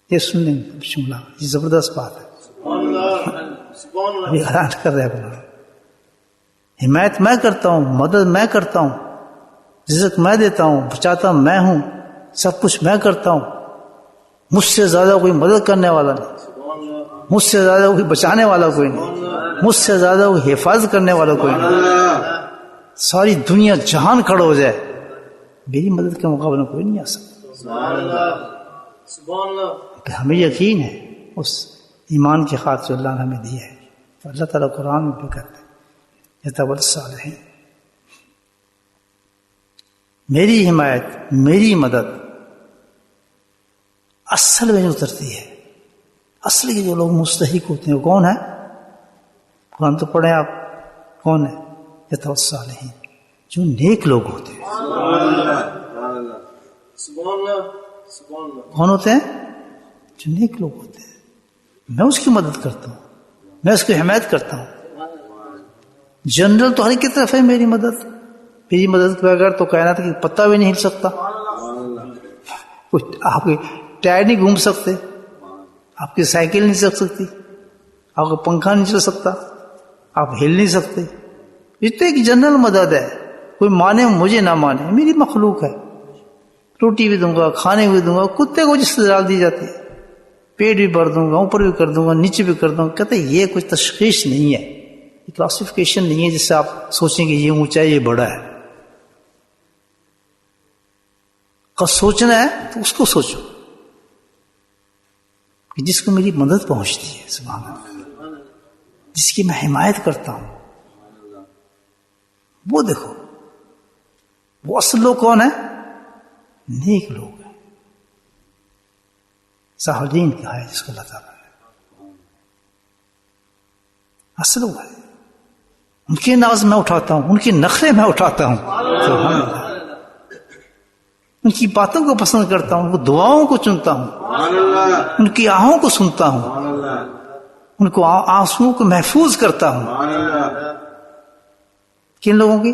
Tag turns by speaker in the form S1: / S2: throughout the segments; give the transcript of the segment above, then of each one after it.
S1: یہ سن لیں شملہ، یہ زبردست بات ہے، ابھی حیران کر رہے ہیں. حمایت میں کرتا ہوں، مدد میں کرتا ہوں، رزق میں دیتا ہوں، بچاتا میں ہوں، سب کچھ میں کرتا ہوں. مجھ سے زیادہ کوئی مدد کرنے والا نہیں، مجھ سے زیادہ کوئی بچانے والا کوئی نہیں، مجھ سے زیادہ کوئی حفاظت کرنے والا کوئی نہیں. ساری دنیا جہان کھڑا ہو جائے، میری مدد کے مقابلے میں کوئی نہیں آ سکتا. ہمیں یقین ہے اس ایمان کی خاطر اللہ نے ہمیں دیا ہے. اللہ تعالیٰ قرآن میں بھی کہتے ہیں یتول الصالحین، میری حمایت، میری مدد اصل میں اترتی ہے. اصل کے جو لوگ مستحق ہوتے ہیں وہ کون ہے؟ قرآن تو پڑھیں آپ، کون ہے؟ یتول الصالحین، جو نیک لوگ ہوتے ہیں. کون ہوتے ہیں؟ جو نیک لوگ ہوتے ہیں. میں اس کی مدد کرتا ہوں، میں اس کی حمایت کرتا ہوں. جنرل تو ہر کی طرف ہے میری مدد کے بغیر تو کائنات کی پتہ بھی نہیں ہل سکتا. آپ کے ٹائر نہیں گھوم سکتے، آپ کی سائیکل نہیں چل سکتی، آپ کا پنکھا نہیں چل سکتا، آپ ہل نہیں سکتے. اتنے کی جنرل مدد ہے. کوئی مانے مجھے نہ مانے، میری مخلوق ہے. روٹی بھی دوں گا، کھانے بھی دوں گا. کتے کو جس سے ڈال دی جاتی ہے، پیٹ بھی بھر دوں گا، اوپر بھی کر دوں گا، نیچے بھی کر دوں گا. کہتے یہ کوئی تشخیص نہیں ہے، یہ کلاسیفیکیشن نہیں ہے جس سے آپ سوچیں کہ یہ اونچا ہے یہ بڑا ہے. سوچنا ہے تو اس کو سوچو کہ جس کو میری مدد پہنچتی ہے، سبحان اللہ، جس کی میں حمایت کرتا ہوں، وہ دیکھو وہ اصل لوگ کون ہے؟ نیک لوگ ہیں. صالحین کہا ہے جس کو اللہ تعالیٰ نے، اصل وہ ہے. ان کے ناز میں اٹھاتا ہوں، ان کے نخرے میں اٹھاتا ہوں، سبحان اللہ. ان کی باتوں کو پسند کرتا ہوں، وہ دعاؤں کو چنتا ہوں، ان کی آہوں کو سنتا ہوں، ان کو آنسوؤں کو محفوظ کرتا ہوں. کن لوگوں کی؟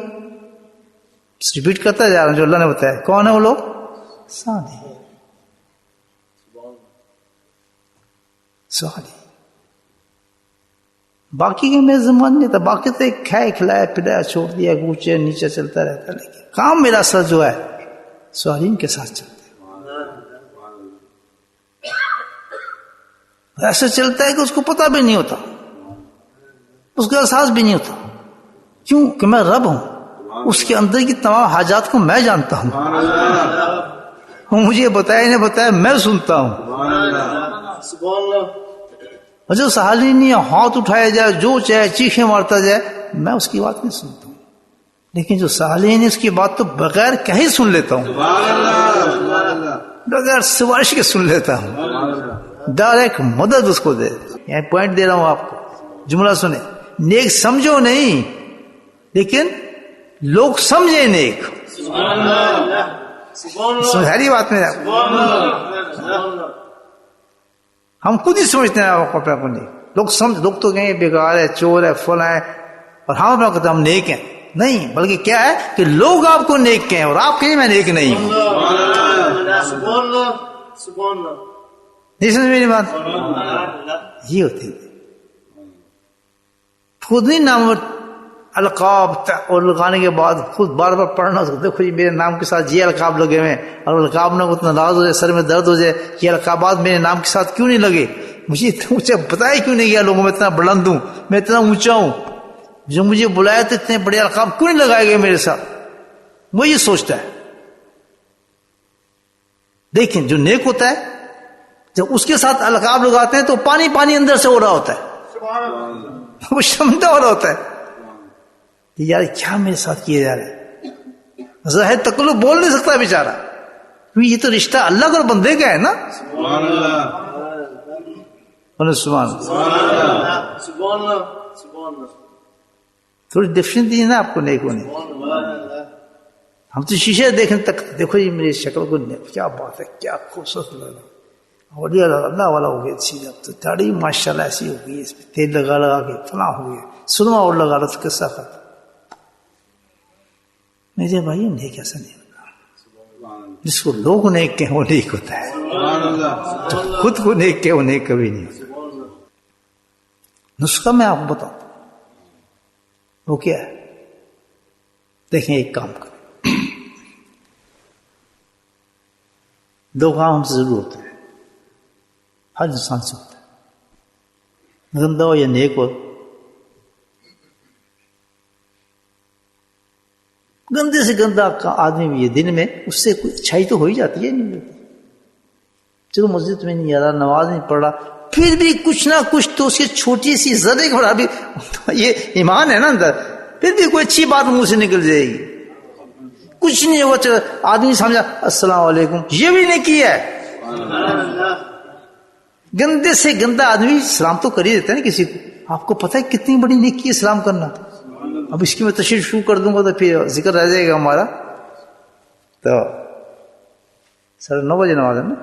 S1: ریپیٹ کرتا جا رہا ہوں جو اللہ نے بتایا. کون ہے وہ لوگ؟ صالح. باقی کے میرے زمان نہیں تھا، باقی تو ایک کھائے کھلایا پلایا چھوڑ دیا، اونچے نیچے چلتا رہتا. لیکن کام میرا سر جو ہے صالحین کے ساتھ چلتا ہے. ایسے چلتا ہے کہ اس کو پتہ بھی نہیں ہوتا، اس کا احساس بھی نہیں ہوتا. کیوں کہ میں رب ہوں، اس کے اندر کی تمام حاجات کو میں جانتا ہوں. وہ مجھے بتایا نہ بتایا میں سنتا ہوں. اور جو صالحین نہیں ہاتھ اٹھایا جائے، جو چاہے چیخیں مارتا جائے، میں اس کی بات نہیں سنتا ہوں. لیکن جو صالحین اس کی بات تو بغیر کہیں سن لیتا ہوں، بغیر سفارش کے سن لیتا ہوں. ڈائریکٹ مدد اس کو دے. یہاں پوائنٹ دے رہا ہوں آپ کو، جملہ سنیں. نیک سمجھو نہیں، لیکن لوگ سمجھے نیک. سمجھاری بات میں ہم خود ہی سمجھتے ہیں آپ اپنے کو نیک. لوگ تو کہیں بیکار ہے، چور ہے، فلاں ہے، اور ہم اپنا کہتے ہیں ہم نیک ہیں. نہیں، بلکہ کیا ہے کہ لوگ آپ کو نیک کہیں اور آپ کہیں میں نیک نہیں ہوں. نہیں سمجھ میری بات؟ یہ ہوتی ہے. خود نہیں نام القاب اور لگانے کے بعد خود بار بار پڑھنا. دیکھو جی میرے نام کے ساتھ یہ القاب لگے ہوئے ہیں، اور القاب نہ اتنا ناراض ہو جائے، سر میں درد ہو جائے، یہ القابات میرے نام کے ساتھ کیوں نہیں لگے؟ مجھے اتنا اونچا بتایا کیوں نہیں گیا لوگوں میں اتنا بلند ہوں، میں اتنا اونچا ہوں، جو مجھے بلایا تو اتنے بڑے القاب کیوں نہیں لگائے گئے میرے ساتھ؟ وہ یہ سوچتا ہے. دیکھیں جو نیک ہوتا ہے جب اس کے ساتھ القاب لگاتے ہیں تو پانی پانی اندر سے ہو رہا ہوتا ہے، وہ شرمندہ ہو رہا ہوتا ہے کہ یار کیا میرے ساتھ کیا جا رہا ہے. ظاہر تکلف بول نہیں سکتا بیچارہ، کیونکہ یہ تو رشتہ اللہ اور بندے کا ہے نا. سبحان اللہ. تھوڑی ڈفرینٹ دی نا آپ کو نیک ہونے. ہم تو شیشے دیکھنے تک دیکھو جی میری شکل کو، کیا بات ہے، کیا خوبصورت لگ رہا. اور یہ اللہ والا ہو گیا اچھی. اب تو داڑھی ماشاء اللہ ایسی ہو گئی، اس پہ تیل لگا لگا کے فلاں ہو گیا، سرما اور لگا رہا تو کیسا کرتا. میرے بھائی نیک ایسا نہیں ہوتا، جس کو لوگ نیک کہیں وہ نیک ہوتا ہے. تو خود کو نیک کیا وہ نیک کبھی نہیں ہوتا. نسخہ میں آپ کو بتاؤں وہ کیا ہے. دیکھیں ایک کام کریں, دو کام ہم سے ضرور ہوتے ہیں, ہر انسان سے ہوتا ہے, گندا ہو یا نیک ہو. گندے سے گندا آدمی بھی ہے, دن میں اس سے کوئی اچھائی تو ہو ہی جاتی ہے. نہیں ہوتی, چلو مسجد میں نہیں آ رہا, نماز نہیں پڑھ رہا, پھر بھی کچھ نہ کچھ تو اس کی چھوٹی سی ذرے کے برابر یہ ایمان ہے نا اندر, پھر بھی کوئی اچھی بات منہ سے نکل جائے گی. کچھ نہیں ہوگا, چلو آدمی سمجھا السلام علیکم, یہ بھی نہیں کیا ہے. گندے سے گندا آدمی سلام تو کر ہی دیتا ہے نا کسی کو. آپ کو پتہ ہے کتنی بڑی نیکی ہے سلام کرنا. اب اس کی میں تشریح شروع کر دوں گا تو پھر ذکر رہ جائے گا ہمارا. تو 9:30 بجے نماز ہے نا.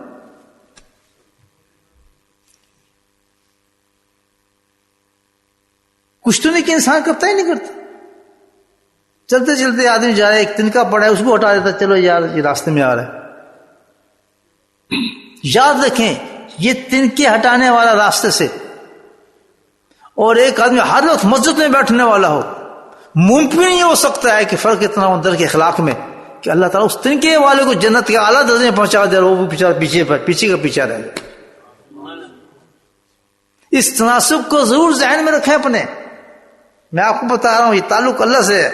S1: کچھ تو نہیں کہ انسان کرتا ہی نہیں کرتا. چلتے چلتے آدمی جا رہا ہے, ایک تنکا پڑا ہے, اس کو ہٹا دیتا, چلو یار یہ راستے میں آ رہا ہے. یاد رکھیں یہ تنکے ہٹانے والا راستے سے, اور ایک آدمی ہر وقت مسجد میں بیٹھنے والا ہو, ممکن ہی ہو سکتا ہے کہ فرق اتنا ہو اندر کے اخلاق میں کہ اللہ تعالیٰ اس تنکے والے کو جنت کے اعلیٰ درجے میں پہنچا دے, وہ پیچھے کا پیچھا رہے گا. اس تناسب کو ضرور ذہن میں رکھیں اپنے. میں آپ کو بتا رہا ہوں یہ تعلق اللہ سے ہے.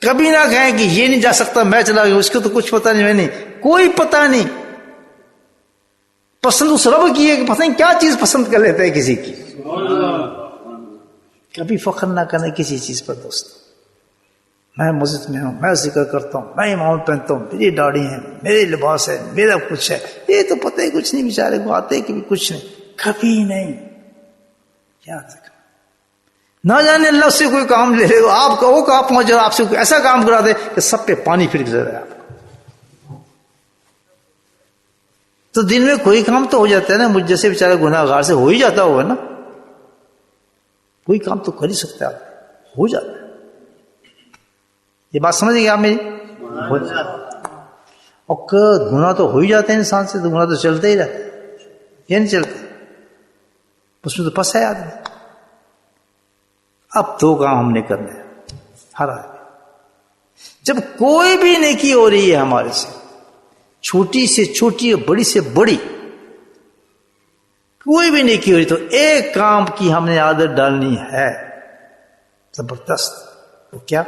S1: کبھی نہ کہیں کہ یہ نہیں جا سکتا میں چلا گیا, اس کو تو کچھ پتہ نہیں, میں نہیں, کوئی پتہ نہیں. پسند اس رب کی ہے کہ پتہ نہیں کیا چیز پسند کر لیتا ہے کسی کی. کبھی فخر نہ کرنا کسی چیز پر دوست. میں مسجد میں ہوں, میں ذکر کرتا ہوں, میں امام پہنتا ہوں, میری داڑھی ہے, میرے لباس ہے, میرا کچھ ہے, یہ تو پتہ ہی کچھ نہیں, بیچارے کو آتے کہ بھی کچھ نہیں. کبھی نہیں. یاد رکھنا, نہ جانے اللہ سے کوئی کام لے لے, آپ کا وہ کام پہنچ جائے, آپ سے کوئی ایسا کام کرا دے کہ سب پہ پانی پھر گزر رہا ہے. تو دن میں کوئی کام تو ہو جاتا ہے نا, مجھ جیسے بیچارے گناہ گار سے ہو ہی جاتا ہوگا نا, کوئی کام تو کر ہی سکتا ہے, ہو جاتا ہے. یہ بات سمجھ گئے آپ میری؟ اور گناہ تو ہو ہی جاتے ہیں انسان سے, تو گناہ تو چلتے ہی رہتے, یہ نہیں چلتے, اس میں تو پھنسا ہے آدمی. اب دو کام ہم نے کرنے ہیں ہر آدمی. جب کوئی بھی نیکی ہو رہی ہے ہمارے سے, چھوٹی سے چھوٹی اور بڑی سے بڑی کوئی بھی نیکی ہو رہی, تو ایک کام کی ہم نے عادت ڈالنی ہے زبردست. وہ کیا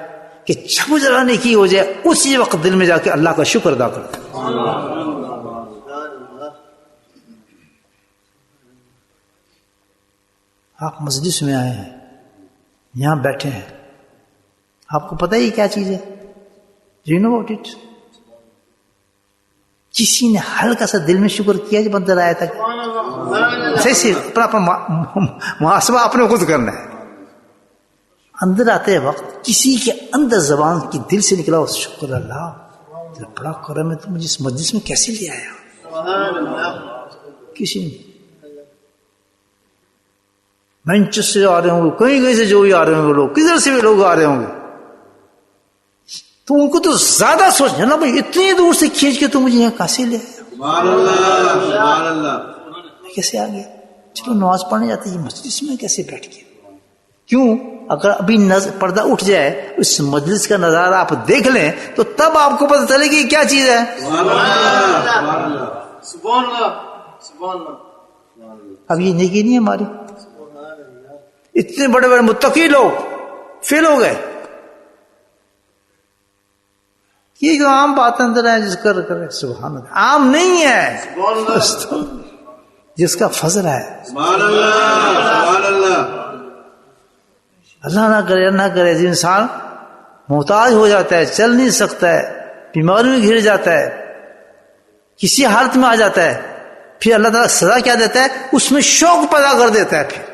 S1: کہ جب ذرا نیکی ہو جائے اسی وقت دل میں جا کے اللہ کا شکر ادا کر دیں. آپ مجلس میں آئے ہیں, یہاں بیٹھے ہیں, آپ کو پتہ ہی کیا چیز ہے؟ You know what it. کسی نے ہلکا سا دل میں شکر کیا جب اندر آیا تھا؟ صحیح اپنا محاسبہ اپنے خود کرنا ہے. اندر آتے وقت کسی کے اندر زبان کی دل سے نکلا ہو شکر اللہ, بڑا کرم ہے, تو مجھے اس مجلس میں کیسے لے آیا؟ کسی نے. مینچسٹر سے آ رہے ہوں گے, کہیں سے جو بھی آ رہے ہوں گے لوگ, کدھر سے بھی لوگ آ رہے ہوں گے, تو ان کو تو زیادہ سوچنا نا, بھائی اتنی دور سے کھینچ کے تو مجھے یہاں کیسے لے آیا, کیسے آ گیا؟ چلو نماز پڑھنے جاتے, یہ مجلس میں کیسے بیٹھ گیا؟ کیوں؟ اگر ابھی پردہ اٹھ جائے, اس مجلس کا نظارہ آپ دیکھ لیں, تو تب آپ کو پتہ چلے گی کیا چیز ہے. اب یہ نیکی نہیں ہے ہماری. اتنے بڑے بڑے متقی لوگ فیل ہو گئے. یہ جو عام بات اندر ہے جس کر کرے, سبحان اللہ, عام نہیں ہے, جس کا فضل ہے. اللہ نہ کرے نہ کرے, انسان محتاج ہو جاتا ہے, چل نہیں سکتا ہے, بیماری میں گھر جاتا ہے, کسی حالت میں آ جاتا ہے, پھر اللہ تعالیٰ سزا کیا دیتا ہے, اس میں شوق پیدا کر دیتا ہے. پھر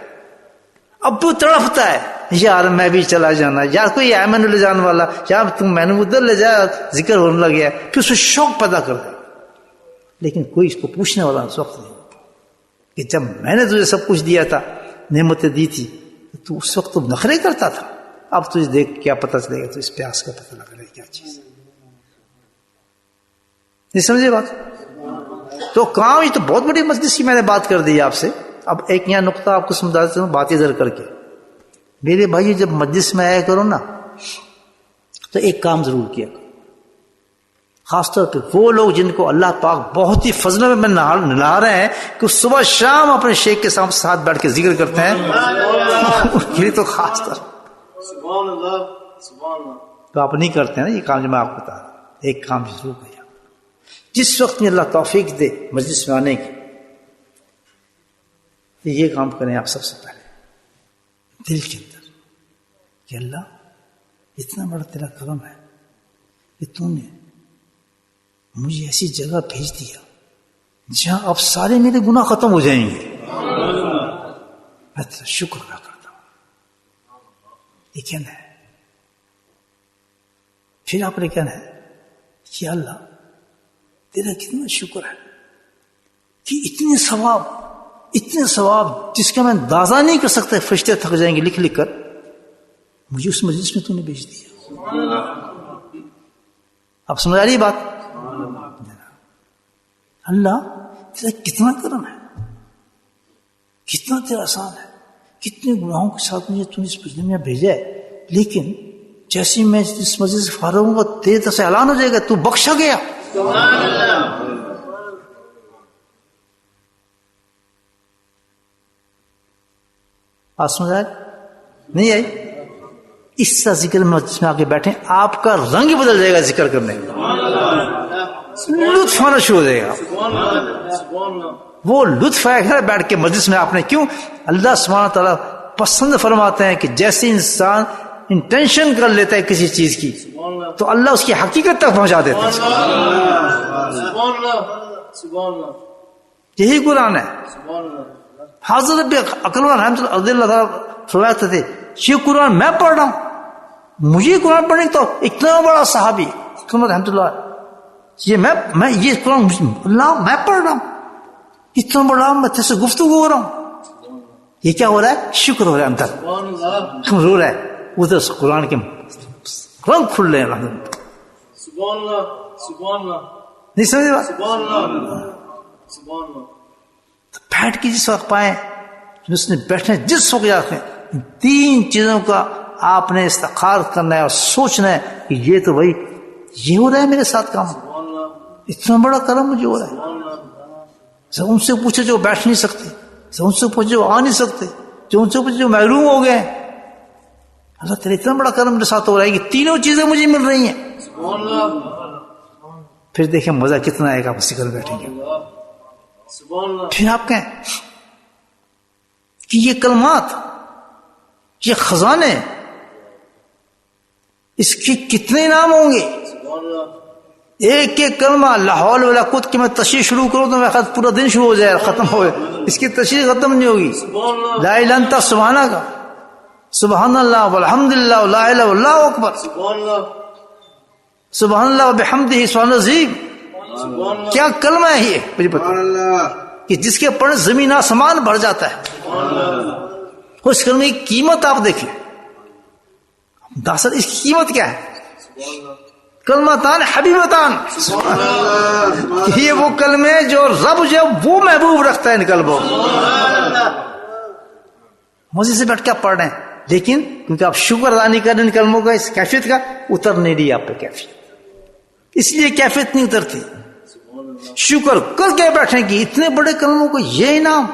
S1: اب وہ تڑپتا ہے, یار میں بھی چلا جانا, یار کوئی ہے میں نے لے جانے والا, یار تم میں نے ادھر لے جایا, ذکر ہونے لگ گیا, پھر اس میں شوق پیدا کر دے. لیکن کوئی اس کو پوچھنے والا اس وقت نہیں کہ جب میں نے تجھے سب کچھ دیا تھا, نعمتیں دی تھی, تو اس وقت تو نخرے کرتا تھا. اب تجھے دیکھ کیا پتہ چلے گا, تو اس پیاس کا پتہ لگ رہا ہے کیا چیز. یہ سمجھے بات؟ تو کام یہ تو بہت بڑی مجلس کی میں نے بات کر دی آپ سے. اب ایک یہاں نقطہ آپ کو سمجھا دیتا ہوں بات ادھر کر کے. میرے بھائی جب مجلس میں آیا کرو نا تو ایک کام ضرور کیا کرو, خاص طور پہ وہ لوگ جن کو اللہ پاک بہت ہی فضلوں میں نلا رہے ہیں کہ صبح شام اپنے شیخ کے ساتھ بیٹھ کے ذکر کرتے ہیں, ان کے لیے تو خاص طور
S2: سبحان اللہ سبحان اللہ.
S1: تو آپ نہیں کرتے ہیں نا یہ کام جو میں آپ کو بتا رہا ہوں. ایک کام ضرور کیا جس وقت میں اللہ توفیق دے مجلس میں آنے کی, تو یہ کام کریں آپ سب سے پہلے دل کے اندر کہ اللہ اتنا بڑا تیرا کرم ہے کہ تو نے مجھے ایسی جگہ بھیج دیا جہاں اب سارے میرے گناہ ختم ہو جائیں گے, میں تیرا شکر ادا کرتا ہوں. یہ کہنا ہے. پھر آپ نے کہنا ہے کہ اللہ تیرا کتنا شکر ہے کہ اتنے ثواب جس کا میں اندازہ نہیں کر سکتا, فرشتے تھک جائیں گے لکھ کر, مجھے اس مجلس میں تو نے بھیج دیا. آپ سمجھ آ رہی بات؟ اللہ تیرا کتنا کرم ہے, کتنا تیرا احسان ہے, کتنے گناہوں کے ساتھ مجھے تو نے اس مجلس میں بھیجا ہے, لیکن جیسے میں اس مجلس سے فارغ ہوں گا تیرے طرف سے اعلان ہو جائے گا تو بخشا گیا. آپ سمجھ آئے نہیں آئی؟ اس طرح ذکر میں جس میں آ کے بیٹھیں آپ کا رنگ بدل جائے گا ذکر کرنے کا, لطف آنا شروع ہو جائے گا. وہ لطف آئے گا بیٹھ کے مجلس میں آپ نے. کیوں؟ اللہ سبحانہ تعالیٰ پسند فرماتے ہیں کہ جیسے انسان انٹینشن کر لیتا ہے کسی چیز کی تو اللہ اس کی حقیقت تک پہنچا دیتا ہے. یہی قرآن ہے. حضرت عقلمند رحمۃ اللہ رضی اللہ تعالیٰ فرماتے تھے یہ قرآن میں پڑھ رہا ہوں, مجھے قرآن پڑھنے تو اتنا بڑا صحابی عقلمند رحمۃ اللہ, یہ میں یہ قرآن اللہ میں پڑھ رہا ہوں, اتنا بڑا میں تجھ سے گفتگو ہو رہا ہوں. یہ کیا ہو رہا ہے؟ شکر ہو رہا ہے اندر, رو رہا ہے. ادھر سے قرآن کے رنگ کھل رہے ہیں.
S2: سبحان اللہ سبحان اللہ.
S1: نہیں سمجھے بات؟
S2: سبحان اللہ سبحان اللہ.
S1: تو بیٹھ کے جس وقت پائیں جس نے بیٹھنے جس وقت جاتے ہیں, ان تین چیزوں کا آپ نے استخار کرنا ہے اور سوچنا ہے کہ یہ تو بھائی یہ ہو رہا ہے میرے ساتھ کام, اتنا بڑا کرم مجھے ہو رہا ہے. سب ان سے پوچھے جو بیٹھ نہیں سکتے, سب ان سے پوچھے جو آ نہیں سکتے, جو ان سے پوچھے جو محروم ہو گئے, اللہ تیرے اتنا بڑا کرم میرے ساتھ ہو رہا ہے کہ تینوں چیزیں مجھے مل رہی ہیں. پھر دیکھیں مزہ کتنا آئے گا, آپ اسی کر بیٹھیں گے. پھر آپ کہیں کہ یہ کلمات, یہ خزانے, اس کے کتنے نام ہوں گے. ایک ایک کلمہ لا حول ولا قوت کی میں تشریح شروع کروں تو میں پورا دن شروع ہو جائے, ختم ہو جائے, اس کی تشریح ختم نہیں ہوگی. لا الہ الا انت سبحانک, سبحان اللہ والحمد للہ لا الہ الا اللہ اکبر, سبحان اللہ وبحمدہ سبحان العظیم. کیا کلمہ ہے یہ, مجھے پتا کہ جس کے پڑھنے زمین آسمان بھر جاتا ہے. اس کلمے کی قیمت آپ دیکھیں, دراصل اس کی قیمت کیا ہے؟ کلمتان حبیبتان, یہ وہ کلمے جو رب جو وہ محبوب رکھتا ہے ان کلموں. مزے سے بیٹھ کے آپ پڑھ رہے ہیں, لیکن کیونکہ آپ شکر ادا نہیں کر رہے ان کلموں کا, اس کیفیت کا اتر نہیں رہی آپ پہ کیفیت, اس لیے کیفیت نہیں اترتی. شکر کر کے بیٹھیں کہ اتنے بڑے کلموں کو یہ انعام,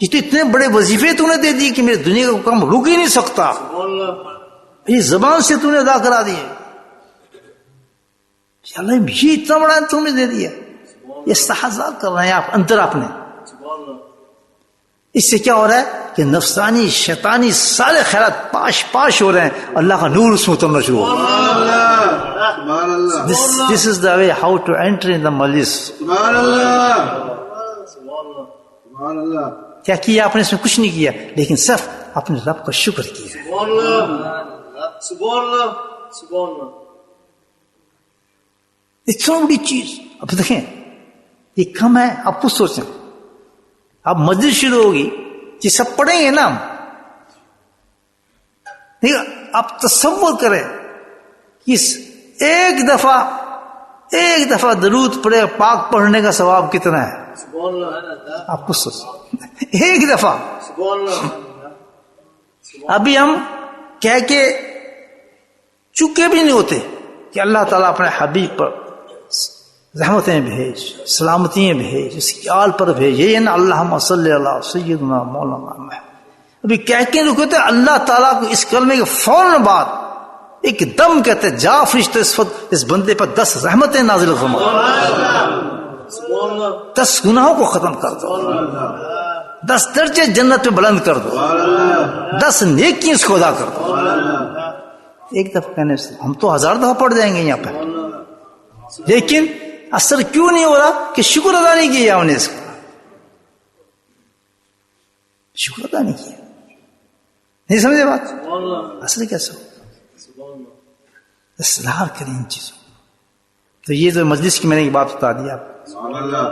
S1: یہ تو اتنے بڑے وظیفے تو نے دے دی کہ میرے دنیا کا کام رک ہی نہیں سکتا, یہ زبان سے تو نے ادا کرا دیے. اللہ یہ اتنا بڑا تم نے دے دیا, یہ استحضاء کر رہے ہیں آپ اندر اپنے. اس سے کیا ہو رہا ہے کہ نفسانی شیطانی سارے خیرات پاش ہو رہے ہیں, اللہ کا نور اس میں اترنا شروع ہو. This is the way how to enter in the majlis. کیا کیا آپ نے؟ اس میں کچھ نہیں کیا, لیکن صرف اپنے رب کا شکر کیا ہے. اتنا بڑی چیز. اب دیکھیں یہ کم ہے, آپ کچھ سوچیں. اب مجلس شروع ہوگی, یہ سب پڑھیں گے نا, آپ تصور کریں اس ایک دفعہ ایک دفعہ درود پڑھے پاک پڑھنے کا ثواب کتنا ہے
S2: سبحان اللہ
S1: آپ کو سوچ ایک دفعہ.
S2: سبحان اللہ
S1: ابھی ہم کہہ کے چکے بھی نہیں ہوتے کہ اللہ تعالیٰ اپنے حبیب پر رحمتیں بھیج، سلامتیاں بھیج، اس کی آل پر بھیج. یہ نا اللہم صلی اللہ سیدنا مولانا محمد. ابھی کہہ کے رکے تھے اللہ تعالیٰ کو اس کلمے کے فوراً بعد ایک دم کہتے جا فرشتے اس وقت اس بندے پر 10 رحمتیں نازل فرما،
S2: سبحان اللہ
S1: 10 گناہوں کو ختم کر دو، 10 درجے جنت میں بلند کر دو، 10 نیکی اس کو ادا کر دو. ایک دفعہ کہنے سے ہم تو 1000 دفعہ پڑھ جائیں گے یہاں پہ، لیکن اثر کیوں نہیں ہو رہا کہ شکر ادا نہیں کیا انہوں نے، اس کا شکر ادا نہیں کیا. نہیں سمجھے بات؟
S2: سبحان اللہ
S1: اصل کیسا ہو؟
S2: سبحان اللہ
S1: اصرار کریں ان چیزوں. تو یہ تو مجلس کی میں نے ایک بات بتا دی آپ،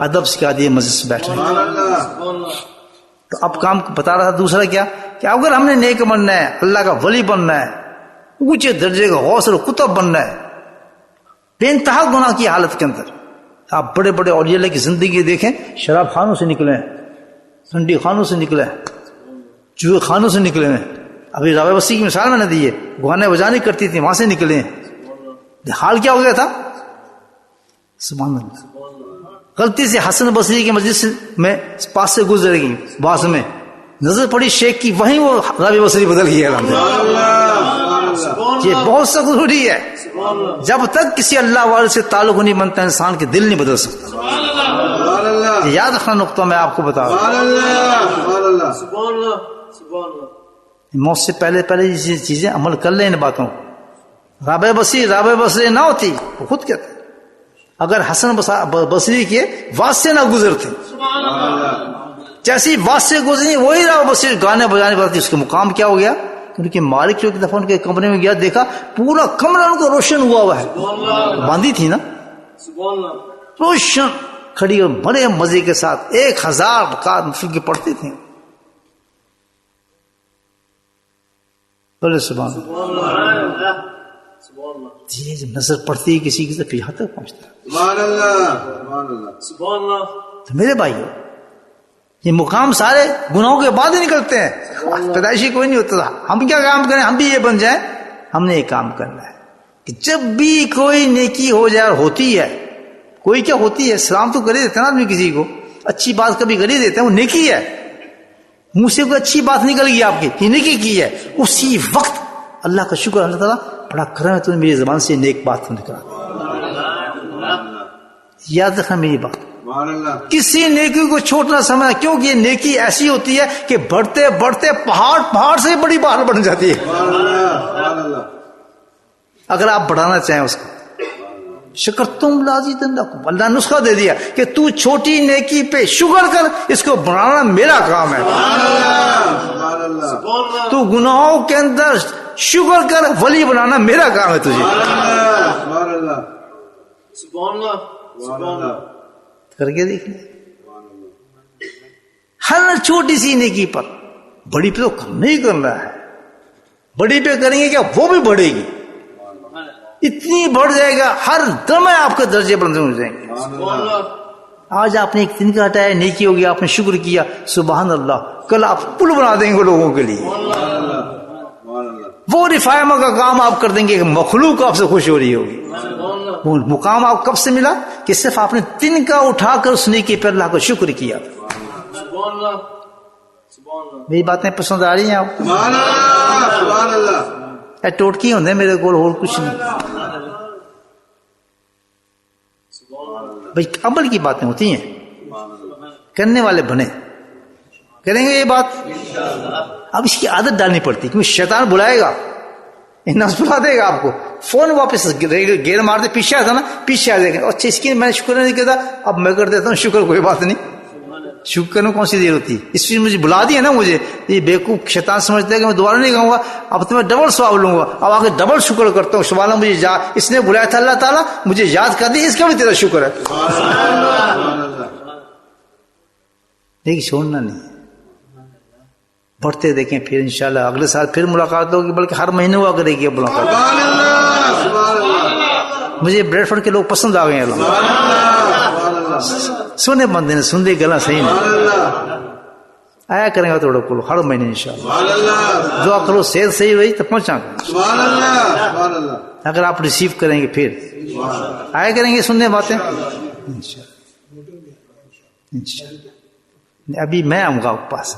S1: ادب سکھا دیے مجلس میں بیٹھنے.
S2: سبحان اللہ
S1: تو اب کام بتا رہا تھا دوسرا کیا کہ اگر ہم نے نیک بننا ہے، اللہ کا ولی بننا ہے، اونچے درجے کا غوث اور قطب بننا ہے، بے انتہا گناہ کی حالت کے اندر آپ بڑے بڑے اولیاء اللہ کی زندگی دیکھیں، شراب خانوں سے نکلے ہیں، سنڈی خانوں سے نکلے ہیں، جوئے خانوں سے نکلے ہیں. ابھی رابعہ بصری کی مثال میں نے دی ہے، گانے بجانے کرتی تھی وہاں سے نکلے ہیں. حال کیا ہو گیا تھا؟ سبحان اللہ. غلطی سے حسن بصری کے مجلس میں پاس سے گزر گئی، باس میں نظر پڑی شیخ کی، وہیں وہ رابعہ بصری بدل گئی. یہ بہت سخت ضروری ہے. جب تک کسی اللہ والے سے تعلق نہیں بنتا انسان کے دل نہیں بدل سکتا. یاد رکھنا نقطہ میں آپ کو بتا رہا ہوں.
S2: سبحان اللہ سبحان اللہ
S1: موت سے پہلے یہ چیزیں عمل کر لیں ان باتوں کو. رابعہ بصری نہ ہوتی، وہ خود کہتے اگر حسن بصری کے واسطے نہ گزرتے، جیسی واسطے گزری وہی رابعہ بصری گانے بجانے بتاتی، اس کا مقام کیا ہو گیا؟ کیونکہ مالک جو ایک دفعہ ان کے کمرے میں گیا، دیکھا پورا کمرہ ان کو روشن ہوا ہے، باندھی تھی نا
S2: سبحان اللہ
S1: روشن کھڑی اور بڑے مزے کے ساتھ 1000 رکعت نفل کی پڑھتے تھے. بولے سبحان اللہ.
S2: سبحان اللہ
S1: یہ جب نظر پڑتی ہے کسی کی تو یہاں تک پہنچتا ہے.
S2: سبحان اللہ
S1: تو میرے بھائیو یہ مقام سارے گناہوں کے بعد ہی نکلتے ہیں، پیدائشی کوئی نہیں ہوتا تھا. ہم کیا کام کریں؟ ہم بھی یہ بن جائیں. ہم نے یہ کام کرنا ہے کہ جب بھی کوئی نیکی ہو جائے، اور ہوتی ہے، کوئی کیا ہوتی ہے، سلام تو کر ہی دیتے نا آدمی کسی کو، اچھی بات کبھی کر ہی دیتے ہیں، وہ نیکی ہے. منہ سے کوئی اچھی بات نکل گئی آپ کی، یہ نیکی کی ہے، اسی وقت اللہ کا شکر، اللہ تعالیٰ بڑا کرم ہے تو نے میری زبان سے نیک بات نکلا. یاد رکھنا میری بات، کسی نیکی کو چھوٹ نہ سمجھنا، کیونکہ یہ نیکی ایسی ہوتی ہے کہ بڑھتے بڑھتے پہاڑ سے بڑی پہاڑ بن جاتی ہے. اگر آپ بڑھانا چاہیں اس کو، شکر تم لازیدنکم، اللہ نے نسخہ دے دیا کہ تو چھوٹی نیکی پہ شکر کر، اس کو بڑھانا میرا کام ہے. تو گناہوں کے اندر شکر کر، ولی بنانا میرا کام ہے تجھے.
S2: سبحان اللہ
S1: کر کے دیکھ لیں. ہر چھوٹی سی نیکی پر، بڑی پہ تو نہیں کرنا ہے، بڑی پہ کریں گے کیا وہ بھی بڑھے گی، اتنی بڑھ جائے گا ہر دم آپ کے درجے بلند ہو جائیں گے.
S2: سبحان اللہ
S1: آج آپ نے ایک دن کا ہٹایا، نیکی ہو گیا، آپ نے شکر کیا، سبحان اللہ، کل آپ پل بنا دیں گے لوگوں کے لیے. وہ رفاعمہ کا کام آپ کر دیں گے کہ مخلوق آپ سے خوش ہو رہی ہوگی. وہ مقام آپ کب سے ملا کہ صرف آپ نے دن کا اٹھا کر اس نیکی پر اللہ کا شکر کیا.
S2: سبحان اللہ سبحان اللہ
S1: میری باتیں پسند آ رہی ہیں آپ کو؟ ٹوٹکی ہوندے میرے کو اور کچھ نہیں. بھائی عمل کی باتیں ہوتی ہیں، کرنے والے بنے، کریں گے یہ بات. اب اس کی عادت ڈالنی پڑتی، کیونکہ شیطان بلائے گا، نفس بلا دے گا آپ کو، فون واپس گیر مار دے، پیچھے آتا نا، پیچھے آ جائے گا. اچھا اس کی میں نے شکر نہیں کیا، اب میں کر دیتا ہوں شکر، کوئی بات نہیں. شکر میں کون سی دیر ہوتی ہے؟ اس چیز مجھے بلا دیا نا، مجھے یہ بیوقوف شیطان سمجھتا ہے کہ میں دوبارہ نہیں کہوں گا، اب تو میں ڈبل ثواب لوں گا. اب آگے ڈبل شکر کرتا ہوں، سبحان اللہ، مجھے اس نے بلایا تھا اللہ تعالیٰ، مجھے یاد کر دی، اس کا بھی تیرا شکر ہے. لیکن چھوڑنا نہیں، بڑھتے دیکھیں. پھر انشاءاللہ اگلے سال پھر ملاقات ہوگی، بلکہ ہر مہینے ہوا کرے گی ملاقات. مجھے بریڈ فورڈ کے لوگ پسند آ گئے ہیں. سونے بندے نے سن دی گلا صحیح نہیں. آیا کریں گا توڑے کو ہر مہینے انشاءاللہ. دعا کرو صحت صحیح رہی تو پہنچا کریں. اگر آپ ریسیو کریں گے پھر آیا کریں گے سننے باتیں انشاءاللہ. ابھی میں آؤں گا آپ پاس.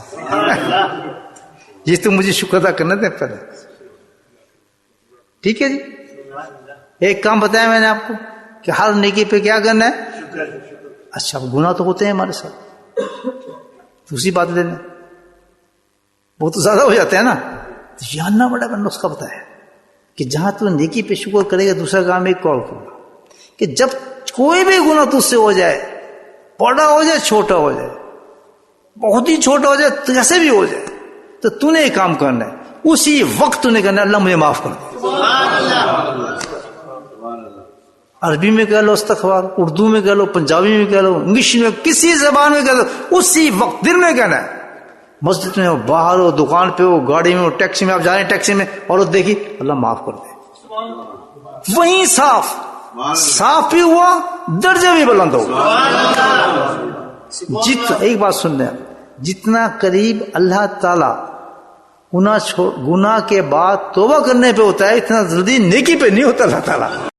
S1: یہ تو مجھے شکر ادا کرنا تھا پہلے. ٹھیک ہے جی. ایک کام بتایا میں نے آپ کو کہ ہر نیکی پہ کیا کرنا ہے. اچھا گناہ تو ہوتے ہیں ہمارے ساتھ, دوسری بات لینا وہ تو زیادہ ہو جاتا ہے نا. تو جاننا بڑا میں نے اس کا بتایا کہ جہاں تو نیکی پہ شکر کرے گا دوسرا کام ایک اور کرنا کہ جب کوئی بھی گناہ تجھ سے ہو جائے, بڑا ہو جائے چھوٹا ہو جائے, بہت ہی چھوٹا ہو جائے کیسے بھی ہو جائے, تو تو نے ایک کام کرنا ہے اسی وقت تو نے کرنا ہے اللہ مجھے معاف کر دے. عربی میں کہہ لو استغفار, اردو میں کہہ لو, پنجابی میں کہہ لو, انگلش میں, کسی زبان میں کہہ لو, اسی وقت دل میں کہنا ہے. مسجد میں ہو, باہر ہو, دکان پہ ہو, گاڑی میں ہو, ٹیکسی میں آپ جا رہے ہیں ٹیکسی میں عورت دیکھی اللہ معاف کر دے, وہیں صاف بھی ہوا درجہ بھی بلند ہوگا. ایک بات سن لیں, جتنا قریب اللہ تعالی گناہ کے بعد توبہ کرنے پہ ہوتا ہے اتنا جلدی نیکی پہ نہیں ہوتا اللہ تعالیٰ.